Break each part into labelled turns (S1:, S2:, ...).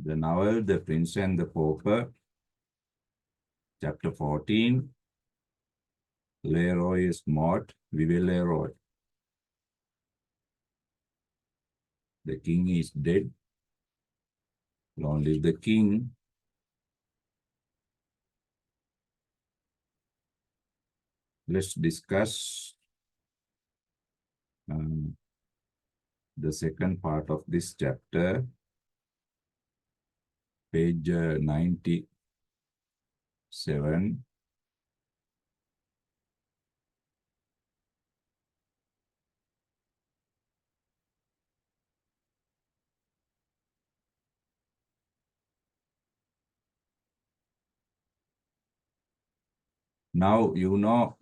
S1: The novel The Prince and the Pauper, chapter 14, Leroy is mort, vive Leroy. The king is dead. Long live the king. Let's discuss the second part of this chapter, page 97. Now, you know,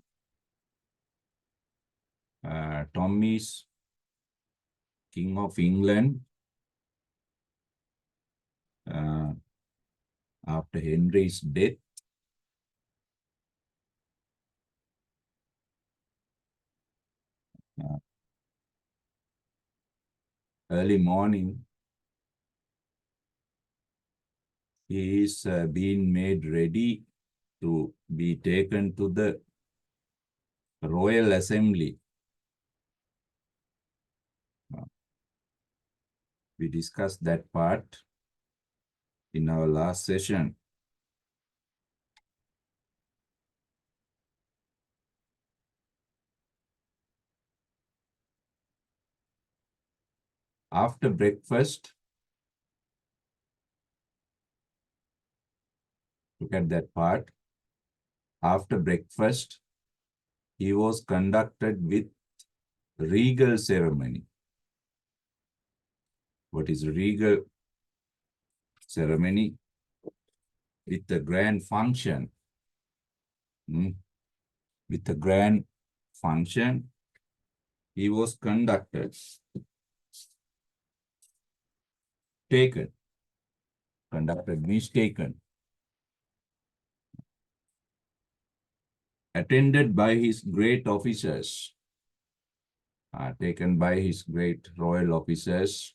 S1: Tom is King of England after Henry's death. Early morning, he is being made ready to be taken to the Royal Assembly. We discussed that part in our last session. After breakfast, look at that part. After breakfast, he was conducted with regal ceremony. What is regal ceremony? With the grand function. With the grand function, he was conducted. Taken. Conducted means taken. Attended by his great officers. Taken by his great royal officers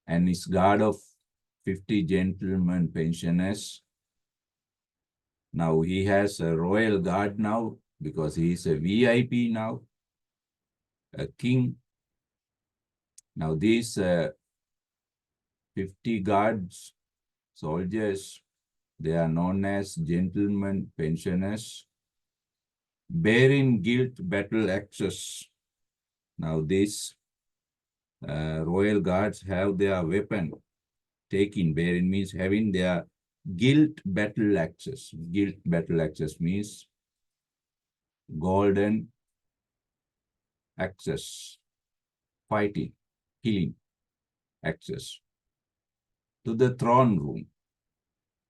S1: and his guard of 50 gentlemen pensioners. Now he has a royal guard now because he is a VIP now, a king. Now these 50 guards, soldiers, they are known as gentlemen pensioners, bearing gilt battle axes. Now these royal guards have their weapon taken. Bearing means having their gilt battle axes. Gilt battle axes means golden axes, fighting, killing axes, to the throne room.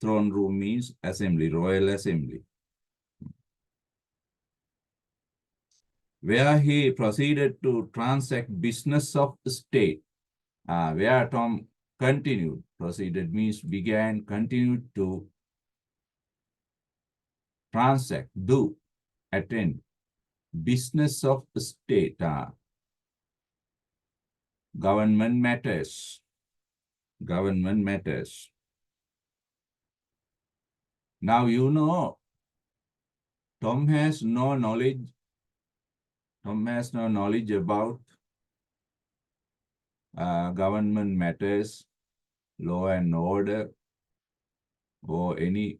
S1: Throne room means assembly, royal assembly, where he proceeded to transact business of state. Where Tom continued, proceeded means began, continued to transact, do, attend, business of state, government matters, government matters. Now you know, Tom has no knowledge about government matters, law and order, or any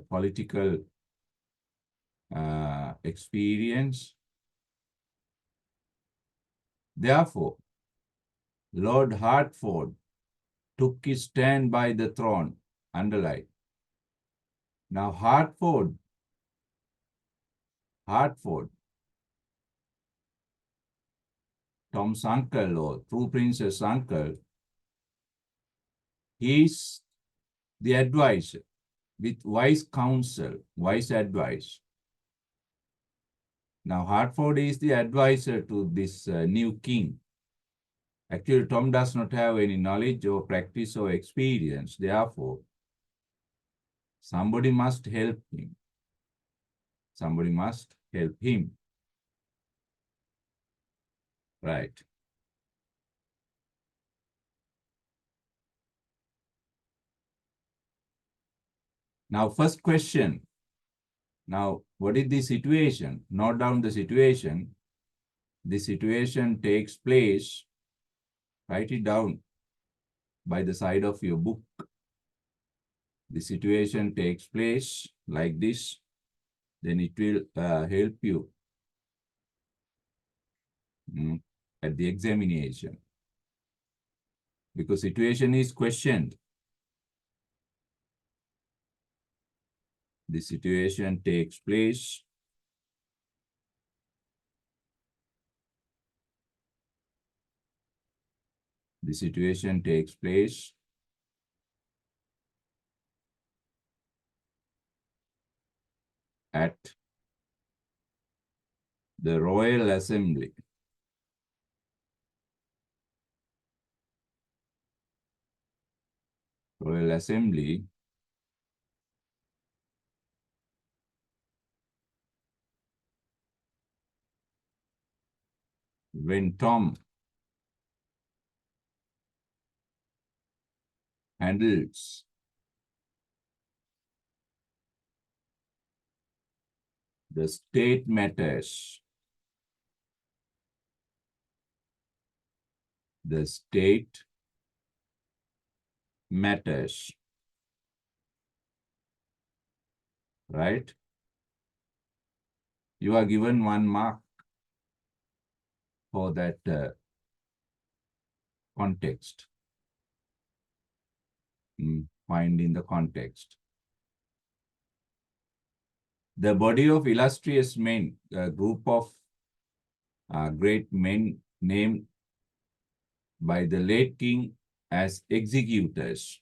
S1: political experience. Therefore, Lord Hertford took his stand by the throne, underline. Now Hertford, Tom's uncle or true prince's uncle, he is the advisor with wise counsel, wise advice. Now Hertford is the advisor to this new king. Actually, Tom does not have any knowledge or practice or experience. Therefore, somebody must help him. Somebody must help him. Right. Now, first question. Now, what is the situation? Note down the situation. The situation takes place, write it down by the side of your book. The situation takes place like this, then it will help you at the examination. Because situation is questioned. The situation takes place. The situation takes place at the Royal Assembly. Royal Assembly when Tom handles the state matters. The state matters. Right? You are given 1 mark for that context. Find in the context. The body of illustrious men, a group of great men named by the late king as executors.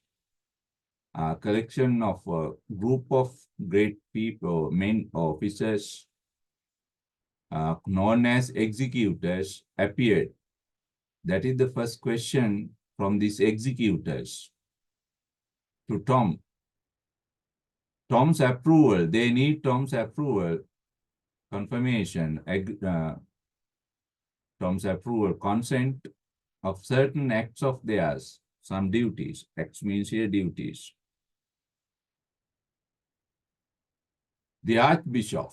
S1: A collection of a group of great people, men, officers, known as executors, appeared. That is the first question from these executors to Tom. Tom's approval, they need Tom's approval, confirmation, Tom's approval, consent of certain acts of theirs, some duties. Acts means here duties. The Archbishop,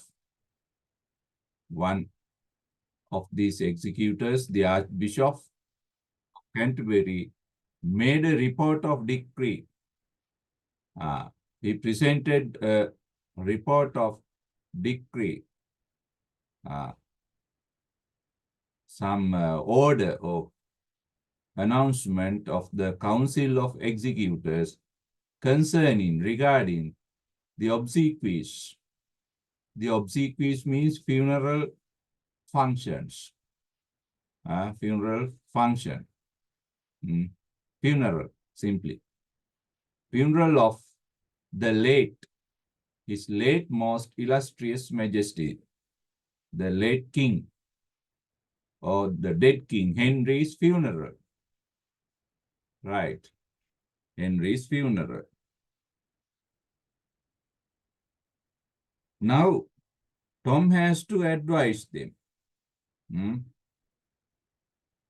S1: one of these executors, the Archbishop of Canterbury, made a report of decree. He presented a report of decree, some order or announcement of the Council of Executors regarding the obsequies. The obsequies means funeral functions. Funeral function. Funeral, simply. Funeral of the late, His late most illustrious majesty, the late king, or the dead king, Henry's funeral. Right. Henry's funeral. Now, Tom has to advise them.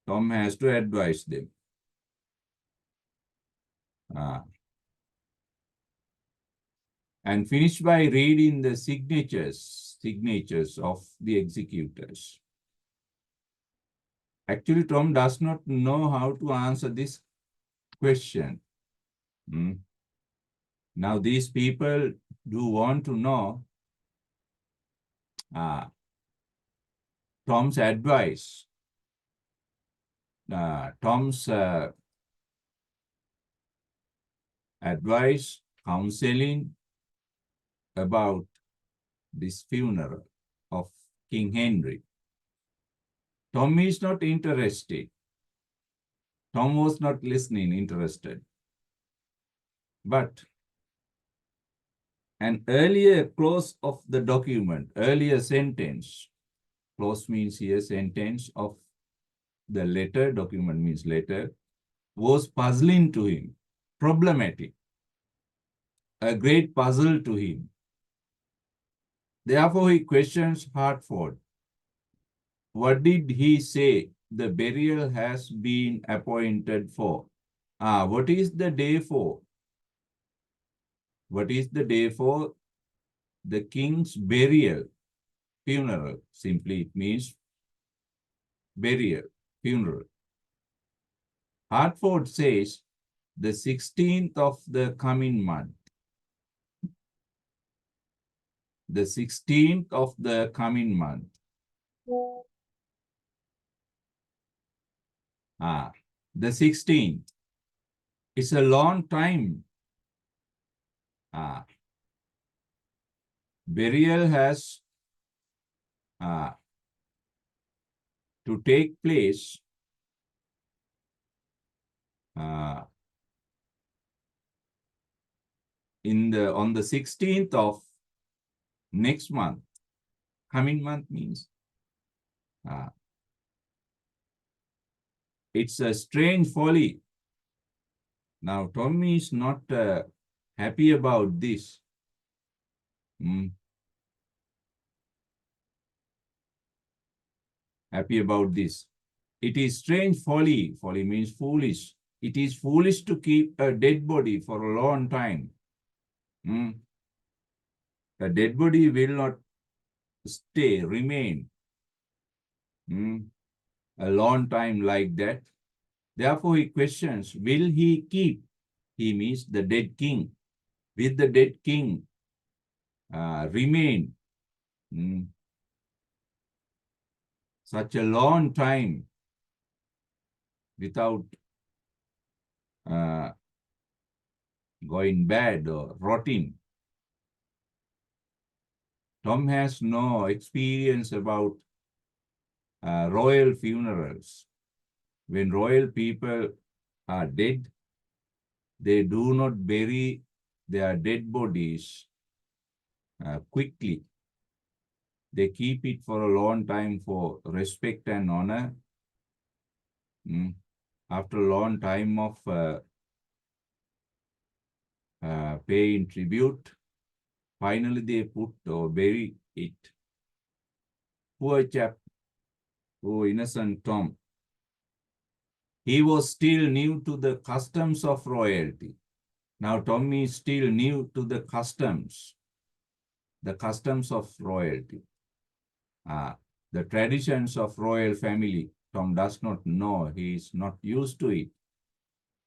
S1: Tom has to advise them. And finish by reading the signatures of the executors. Actually, Tom does not know how to answer this question. Now, these people do want to know Tom's advice. Tom's advice, counseling about this funeral of King Henry. Tom is not interested. Tom was not listening, interested. But an earlier clause of the document, earlier sentence, clause means here sentence of the letter, document means letter, was puzzling to him, problematic, a great puzzle to him. Therefore, he questions Hartford. What did he say the burial has been appointed for? What is the day for? What is the day for the king's burial? Funeral. Simply it means burial, funeral. Hartford says the 16th of the coming month. The 16th of the coming month. The 16th. It's a long time. Burial has to take place on the 16th of next month. Coming month means it's a strange folly. Now, Tommy is not happy about this. Happy about this. It is strange folly. Folly means foolish. It is foolish to keep a dead body for a long time. A dead body will not remain a long time like that. Therefore, he questions, will he keep? He means the dead king. Will the dead king remain such a long time without going bad or rotting? Tom has no experience about royal funerals. When royal people are dead, they do not bury their dead bodies quickly. They keep it for a long time for respect and honor. After a long time of paying tribute, finally they put or bury it. Poor chap, oh innocent Tom. He was still new to the customs of royalty. Now Tommy is still new to the customs of royalty. The traditions of royal family, Tom does not know. He is not used to it.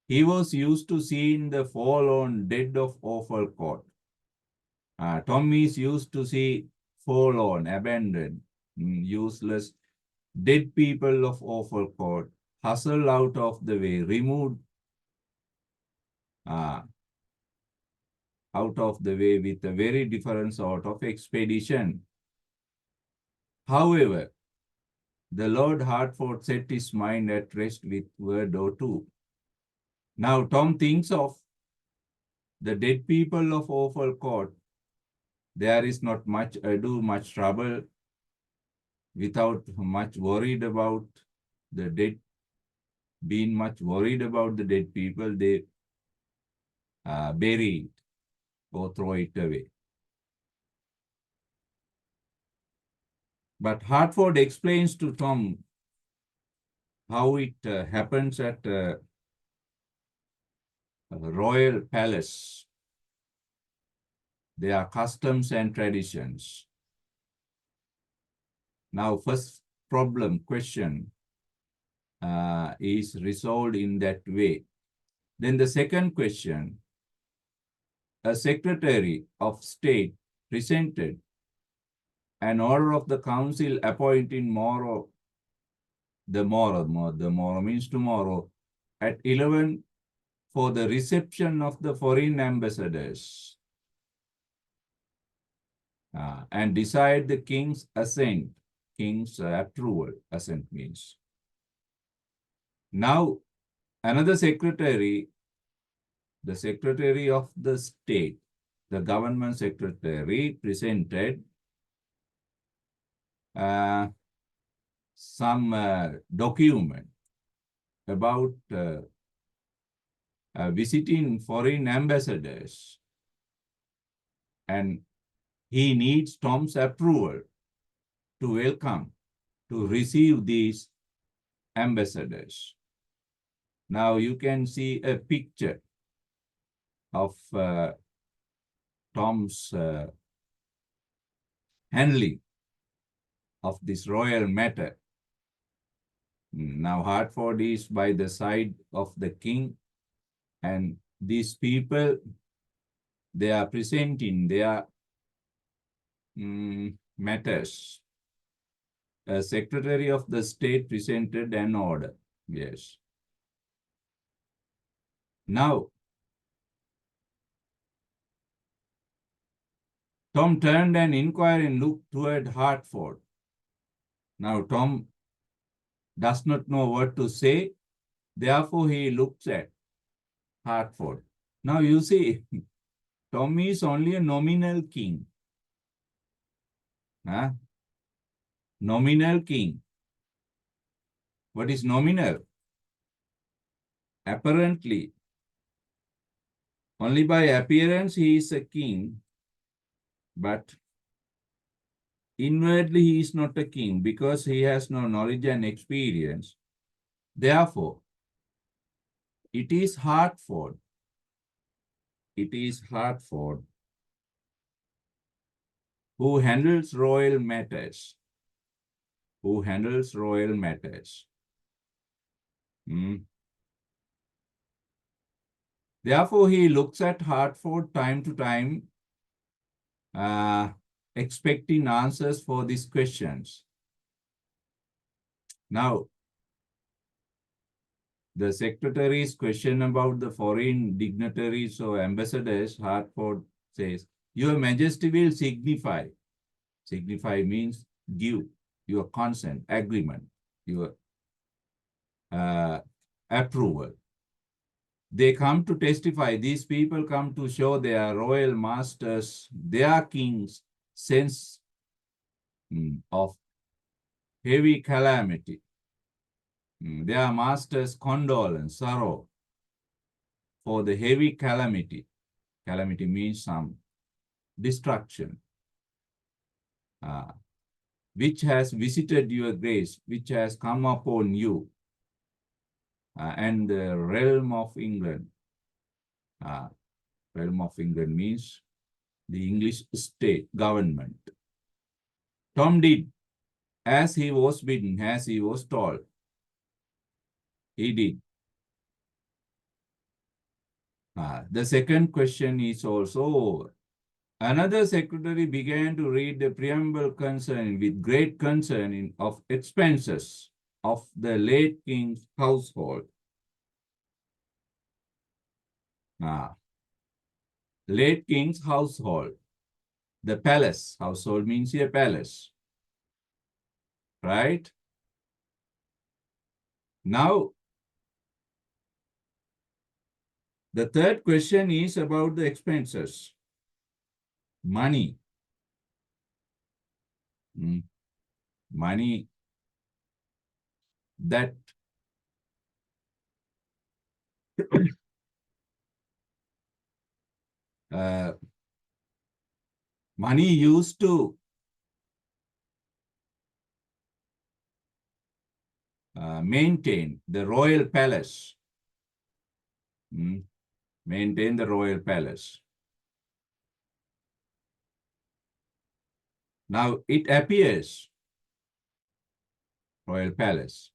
S1: He was used to seeing the forlorn dead of awful court. Tom is used to see forlorn, abandoned, useless, dead people of awful court, hustled out of the way, removed out of the way with a very different sort of expedition. However, the Lord Hartford set his mind at rest with word or two. Now Tom thinks of the dead people of awful court. There is not much ado, much trouble, without much worried about the dead, being much worried about the dead people, they bury it or throw it away. But Hartford explains to Tom how it happens at a royal palace. There are customs and traditions. Now, first question is resolved in that way. Then the second question, a secretary of state presented an order of the council appointing the morrow means tomorrow, at 11 for the reception of the foreign ambassadors and decide the king's assent, king's approval, assent means. Now, another secretary, the secretary of the state, the government secretary presented some document about visiting foreign ambassadors, and he needs Tom's approval to welcome, to receive these ambassadors. Now you can see a picture of Tom's handling of this royal matter. Now, Hertford is by the side of the king, and these people, they are presenting their matters. A Secretary of the State presented an order. Yes. Now, Tom turned and inquired and looked toward Hertford. Now, Tom does not know what to say. Therefore, he looks at Hertford. Now, you see, Tom is only a nominal king. Huh? Nominal king. What is nominal? Apparently, only by appearance he is a king, but inwardly he is not a king because he has no knowledge and experience. Therefore, it is Hertford. It is Hertford who handles royal matters. Who handles royal matters. Therefore, he looks at Hertford time to time, expecting answers for these questions. Now, the secretary's question about the foreign dignitaries or ambassadors, Hertford says, Your Majesty will signify. Signify means give your consent, agreement, your approval. They come to testify. These people come to show their royal masters, their king's sense of heavy calamity. Their master's condolence, sorrow for the heavy calamity. Calamity means some destruction, which has visited your grace, which has come upon you and the realm of England. Realm of England means the English state government. Tom did as he was bidden, as he was told. He did. The second question is also over. Another secretary began to read the preamble concern with great concern of expenses of the late king's household. Late king's household. The palace. Household means a palace. Right? Now, the third question is about the expenses. Money. Money that money used to maintain the royal palace. Maintain the royal palace. Now it appears, royal palace.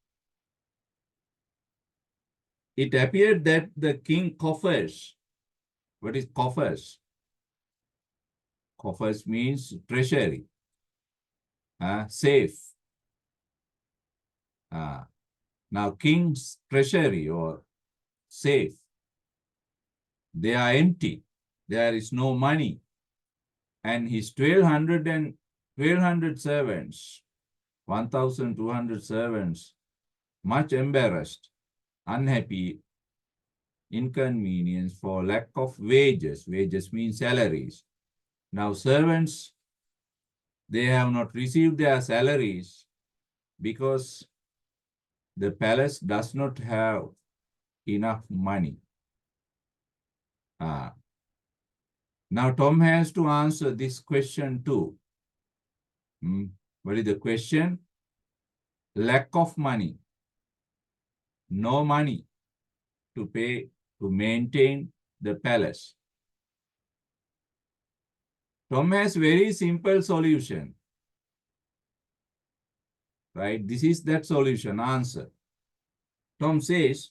S1: It appeared that the king coffers. What is coffers? Coffers means treasury, safe. Now king's treasury or safe, they are empty. There is no money. And his 1,200 servants, 1,200 servants, much embarrassed, unhappy, inconvenience for lack of wages. Wages mean salaries. Now servants, they have not received their salaries because the palace does not have enough money. Now Tom has to answer this question too. What is the question? Lack of money. No money to pay, to maintain the palace. Tom has very simple solution, right? This is that solution, answer. Tom says,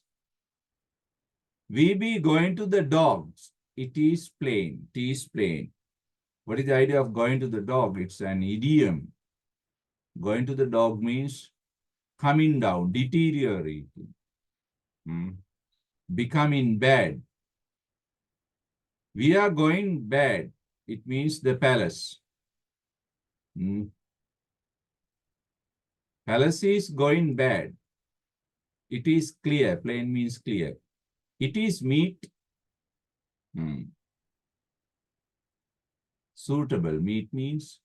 S1: we be going to the dogs. It is plain. It is plain. What is the idea of going to the dog? It's an idiom. Going to the dog means coming down, deteriorating, becoming bad. We are going bad. It means the palace. Palace is going bad. It is clear. Plain means clear. It is meet. Suitable. Meet means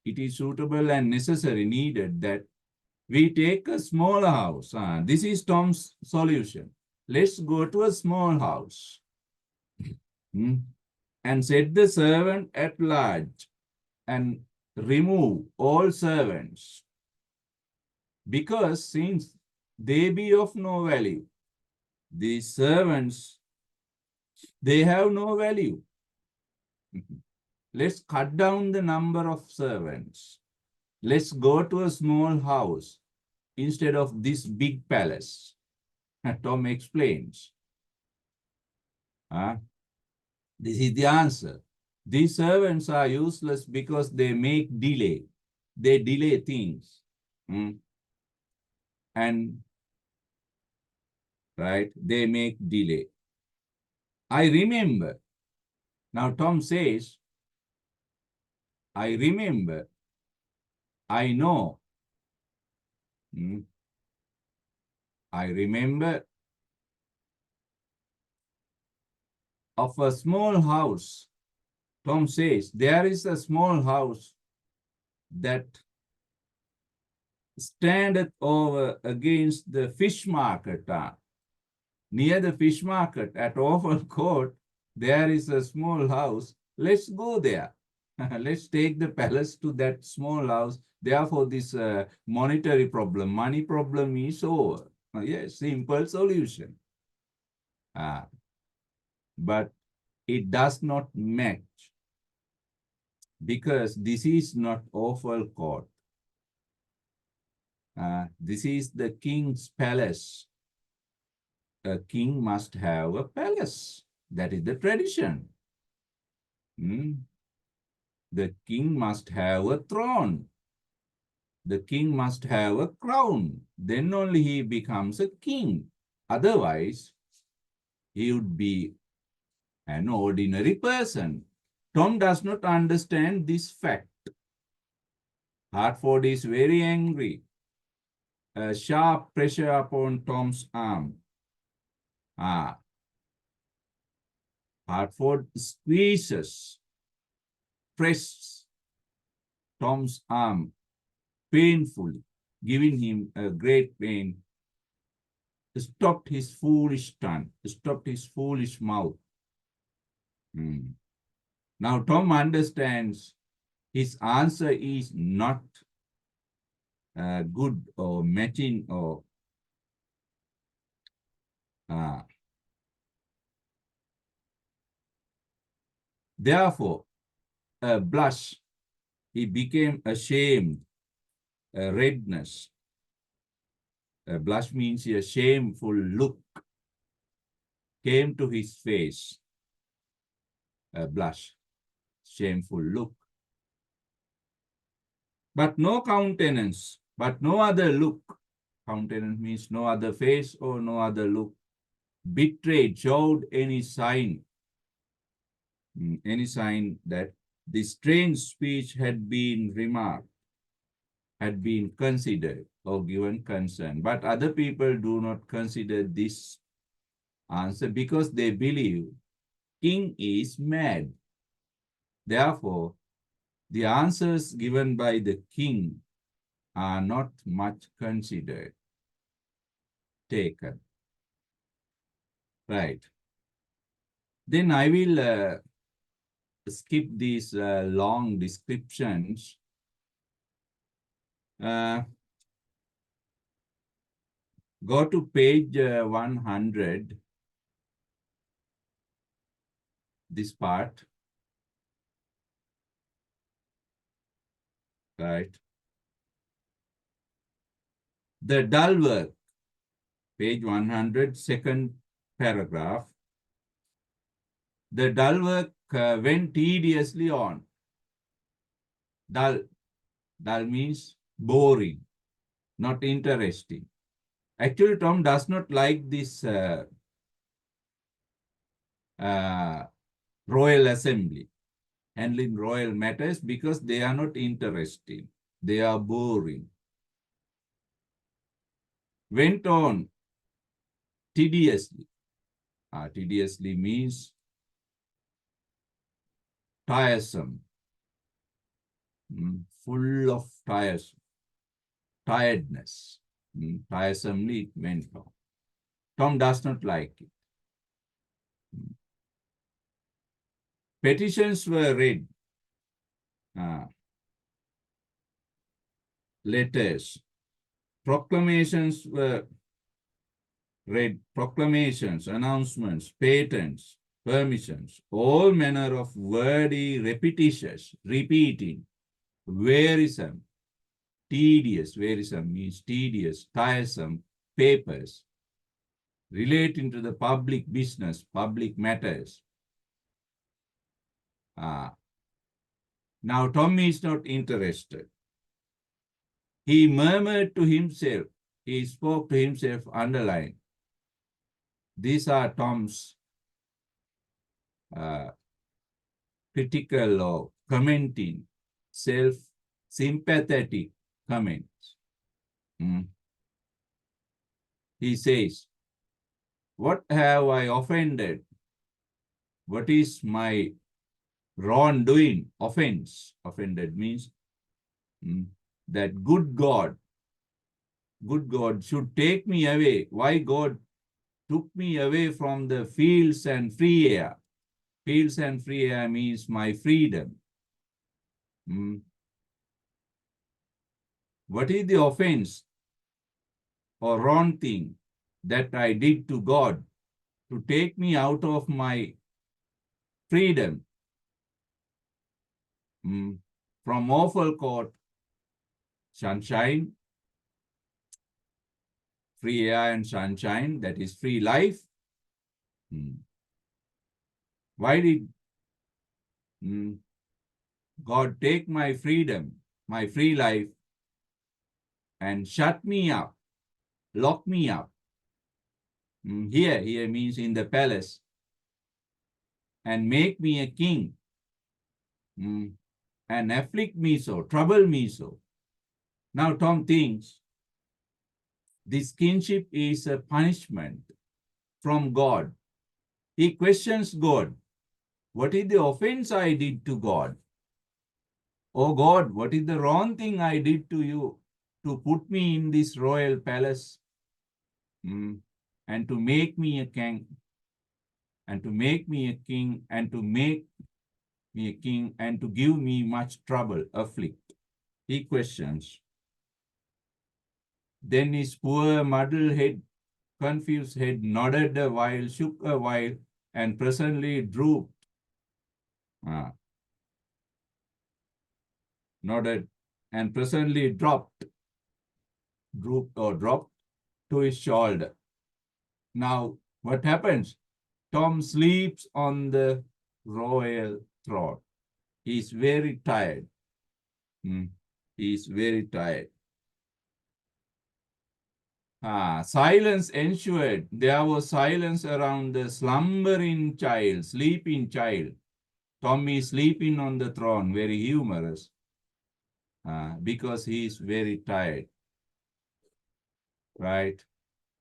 S1: it is suitable and necessary, needed that we take a small house. This is Tom's solution. Let's go to a small house and set the servant at large and remove all servants, because since they be of no value, these servants, they have no value. Let's cut down the number of servants. Let's go to a small house instead of this big palace. Tom explains. This is the answer. These servants are useless because they make delay. They delay things. And, right, they make delay. I remember. Now Tom says, I remember, I know. I remember of a small house. Tom says, there is a small house that standeth over against the fish market. Near the fish market at Oval Court, there is a small house. Let's go there. Let's take the palace to that small house. Therefore, this monetary problem, money problem is over. Yes, simple solution. But it does not match, because this is not Oval Court. This is the king's palace. A king must have a palace. That is the tradition. The king must have a throne. The king must have a crown. Then only he becomes a king. Otherwise, he would be an ordinary person. Tom does not understand this fact. Hartford is very angry. A sharp pressure upon Tom's arm. Hartford squeezes, presses Tom's arm painfully, giving him a great pain, stopped his foolish tongue, stopped his foolish mouth. Now Tom understands his answer is not good or matching or therefore a blush, he became ashamed, a redness. A blush means a shameful look came to his face. A blush, shameful look. But no countenance, but no other look. Countenance means no other face or no other look. Betrayed, showed any sign that this strange speech had been remarked, had been considered or given concern. But other people do not consider this answer because they believe king is mad. Therefore, the answers given by the king are not much considered, taken. Right. Then I will skip these long descriptions. Go to page 100, this part. right? The dull work, page 100, second paragraph. The dull work went tediously on. Dull. Dull means boring, not interesting. Actually, Tom does not like this royal assembly, handling royal matters, because they are not interesting. They are boring. Went on tediously. Tediously means tiresome, full of tiredness. Tiresomely it went on. Tom does not like it. Petitions were read. Letters. Proclamations were read. Proclamations, announcements, patents, permissions, all manner of wordy repetitious, repeating, wearisome, tedious, wearisome means tedious, tiresome, papers relating to the public business, public matters. Now Tommy is not interested. He murmured to himself, he spoke to himself, underline. These are Tom's critical or commenting, self-sympathetic comments. He says, what have I offended? What is my wrongdoing? Offense. Offended means that good God should take me away. Why God took me away from the fields and free air? Fields and free air means my freedom. What is the offense or wrong thing that I did to God to take me out of my freedom from awful court, sunshine, free air and sunshine, that is free life? Why did God take my freedom, my free life, and shut me up, lock me up? Here means in the palace, and make me a king, and afflict me so, trouble me so. Now Tom thinks this kingship is a punishment from God. He questions God. What is the offense I did to God? Oh God, what is the wrong thing I did to you to put me in this royal palace and to make me a king, and to make me a king, and to make me a king, and to give me much trouble, afflict? He questions. Then his poor muddled head, confused head, nodded a while, shook a while, and presently drooped. Nodded and presently dropped to his shoulder. Now, what happens? Tom sleeps on the royal throne. He is very tired. He is very tired. Silence ensued. There was silence around the slumbering child, sleeping child. Tommy is sleeping on the throne, very humorous, because he is very tired, right?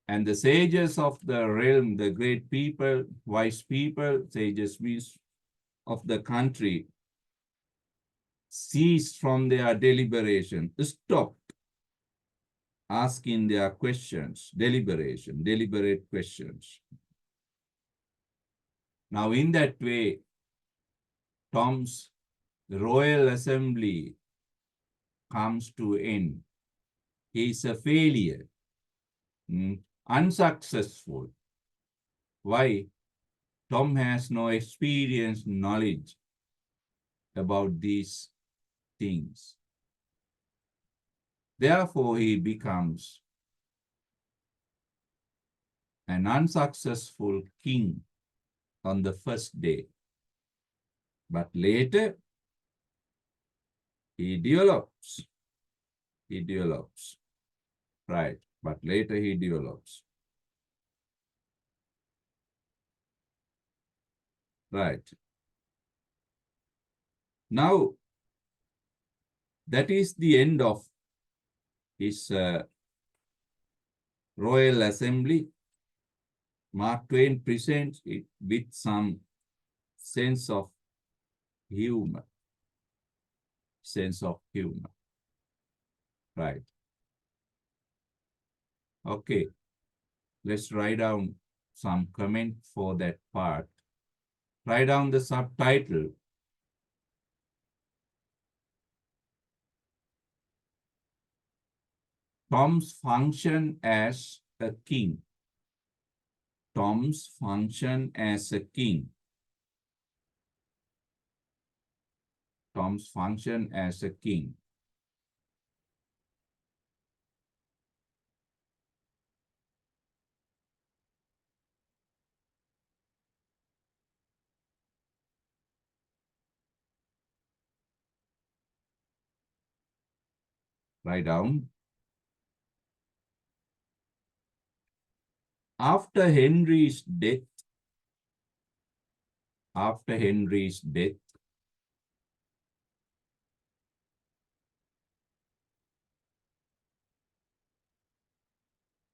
S1: And the sages of the realm, the great people, wise people, sages means of the country, ceased from their deliberation, stopped asking their questions, deliberate questions. Now, in that way, Tom's royal assembly comes to end. He is a failure, unsuccessful. Why? Tom has no experience, knowledge about these things. Therefore, he becomes an unsuccessful king on the first day. But later, he develops. He develops. Right. But later he develops. Right. Now, that is the end of his Royal Assembly. Mark Twain presents it with some sense of humor. Sense of humor. Right. Okay. Let's write down some comment for that part. Write down the subtitle. Tom's function as a king. Tom's function as a king. Tom's function as a king. Write down. After Henry's death,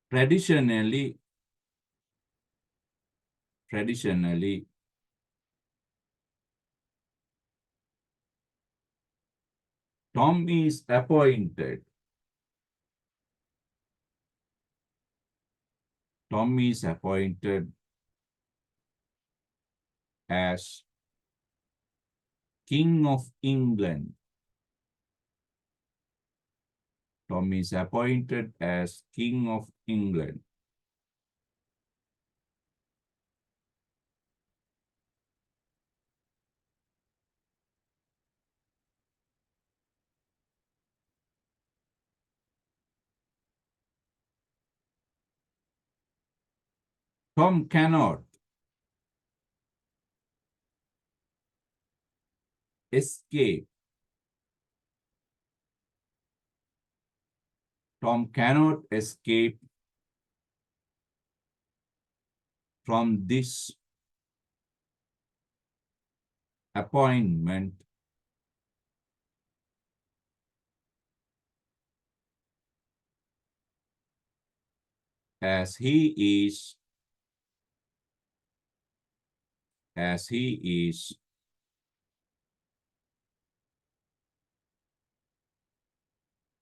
S1: traditionally, Tom is appointed. Tom is appointed as King of England. Tom is appointed as King of England. Tom cannot escape. Tom cannot escape from this appointment as he is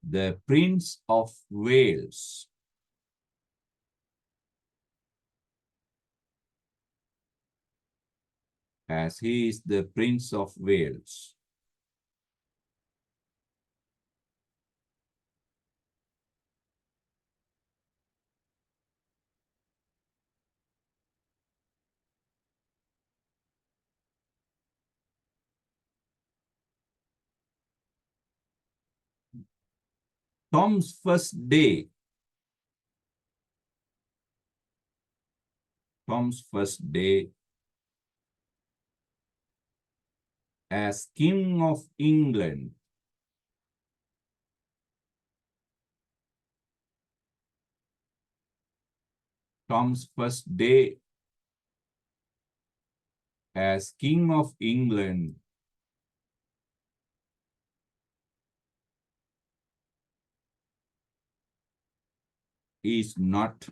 S1: the Prince of Wales. As he is the Prince of Wales. Tom's first day. Tom's first day as King of England. Tom's first day as King of England is not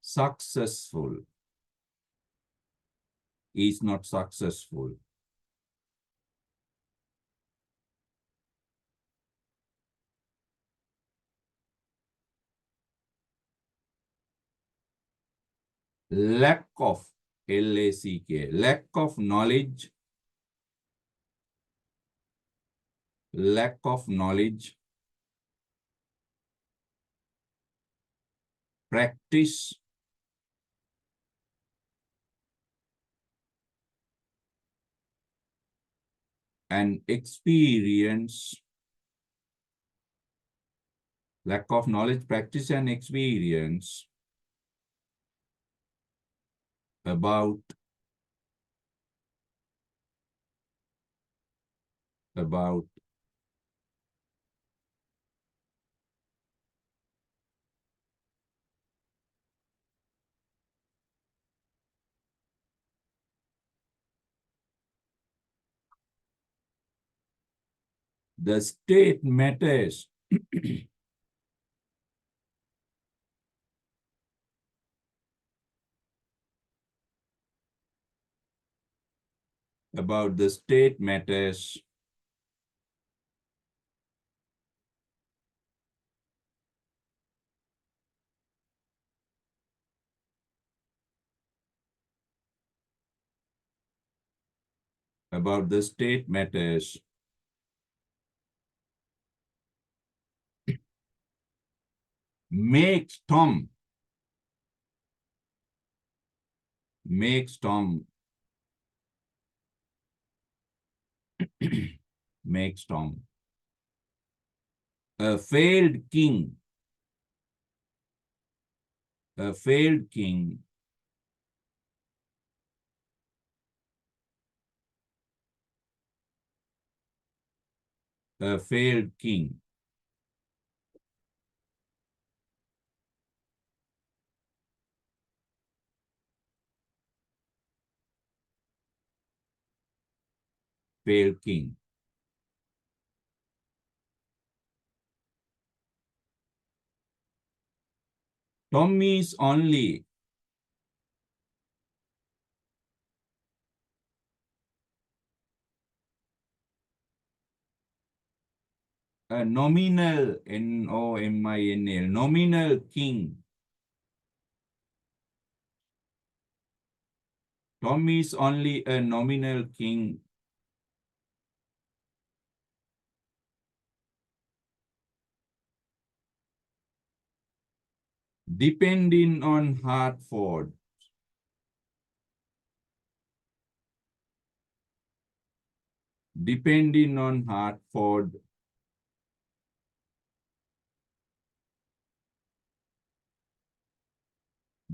S1: successful. Is not successful. Lack of L-A-C-K, lack of knowledge, practice, and experience lack of knowledge, practice, and experience about the state matters. About the state matters about the state matters makes Tom makes Tom makes Tom a failed king, a failed king, a failed king. Failed king. Tom is only a nominal, Nominal, nominal king. Tom is only a nominal king depending on Hartford. Depending on Hartford.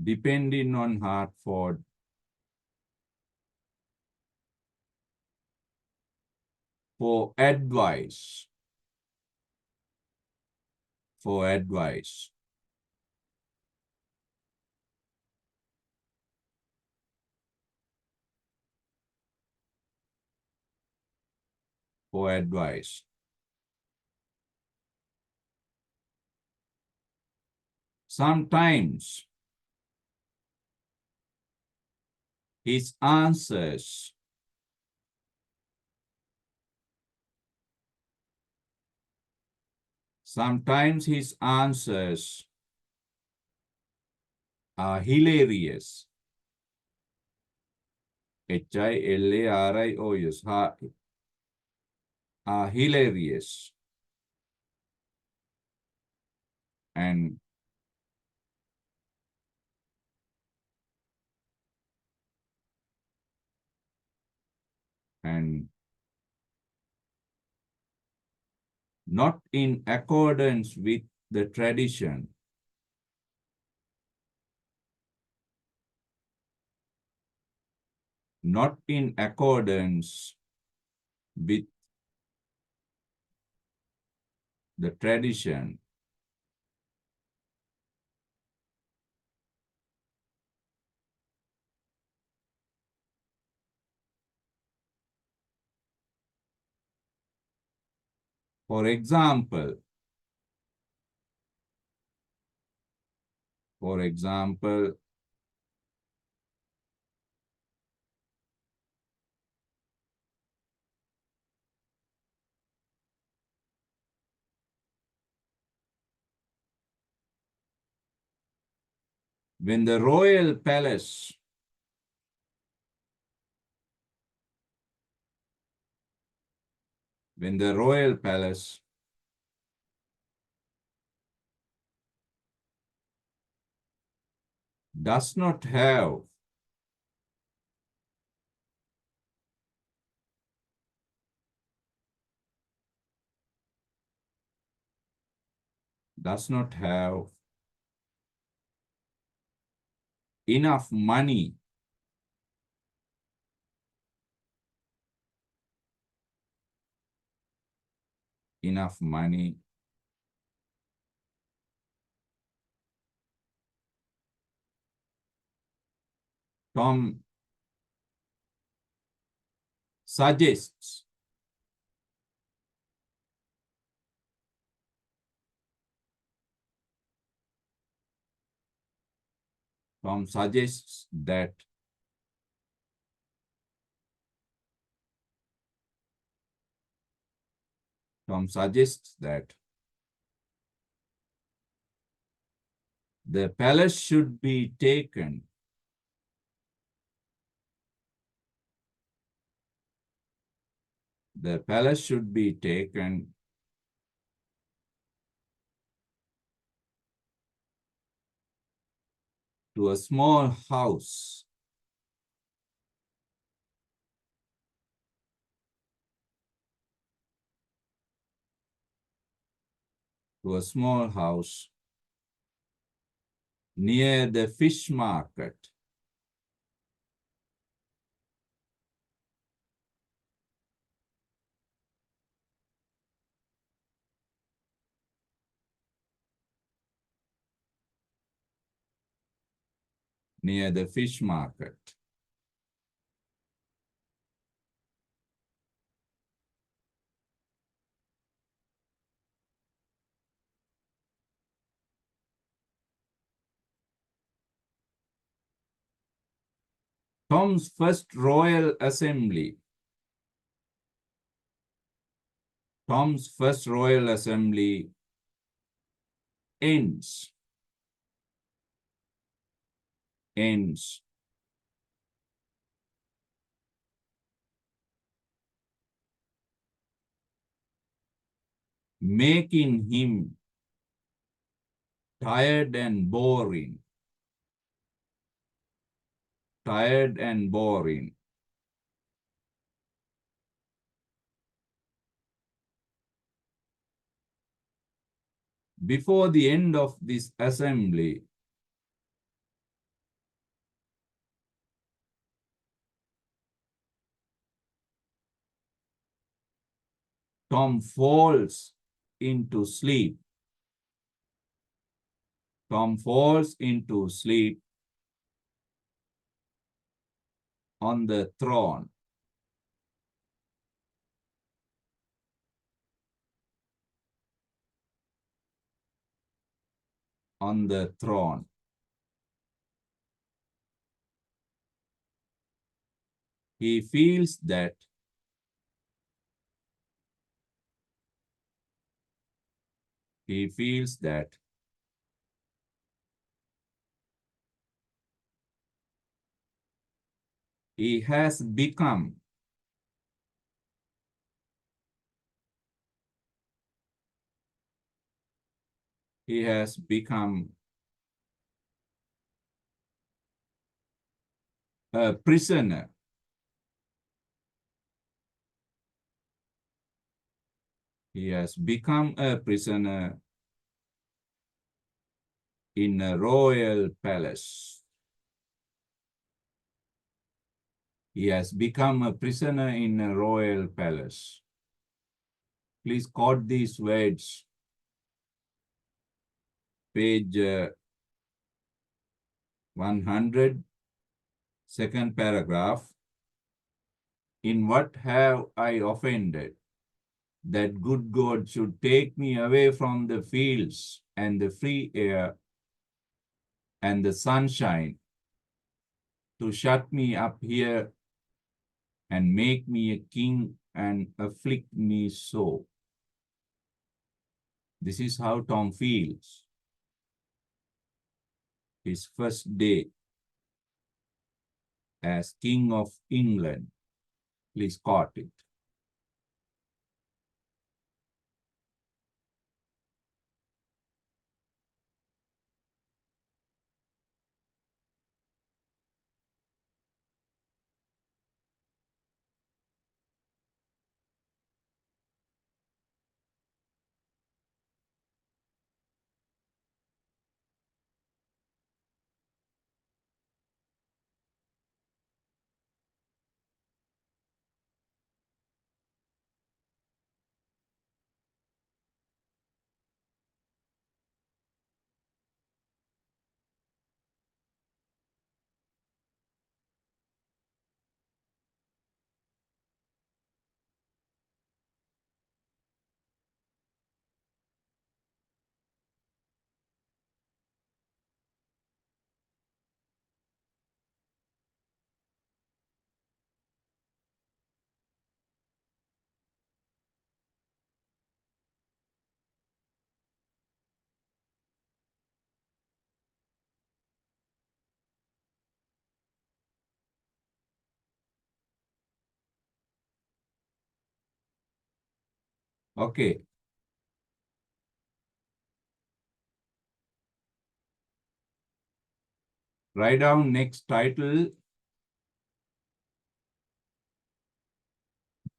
S1: Depending on Hartford. For advice. For advice. For advice. Sometimes his answers are hilarious. Hilarious. Are hilarious. And not in accordance with the tradition. Not in accordance with the tradition. For example, when the royal palace does not have does not have enough money enough money Tom suggests Tom suggests that Tom suggests that the palace should be taken the palace should be taken to a small house to a small house near the fish market. Near the fish market. Tom's first royal assembly. Tom's first royal assembly ends making him tired and boring. Tired and boring. Before the end of this assembly, Tom falls into sleep. Tom falls into sleep on the throne. On the throne. He feels that he feels that he has become he has become a prisoner. He has become a prisoner in a royal palace. He has become a prisoner in a royal palace. Please quote these words. Page 100, second paragraph. In what have I offended, that good God should take me away from the fields and the free air and the sunshine, to shut me up here and make me a king and afflict me so? This is how Tom feels. His first day as King of England. Please quote it. Okay. Write down next title.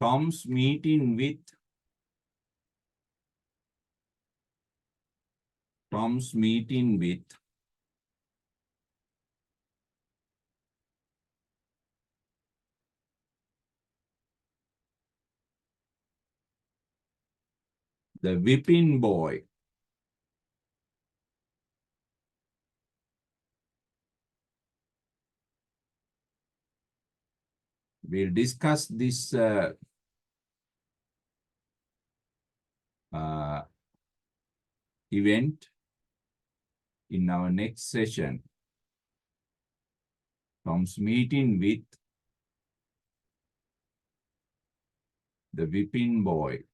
S1: Tom's meeting with the whipping boy. We'll discuss this event in our next session. Tom's meeting with the whipping boy.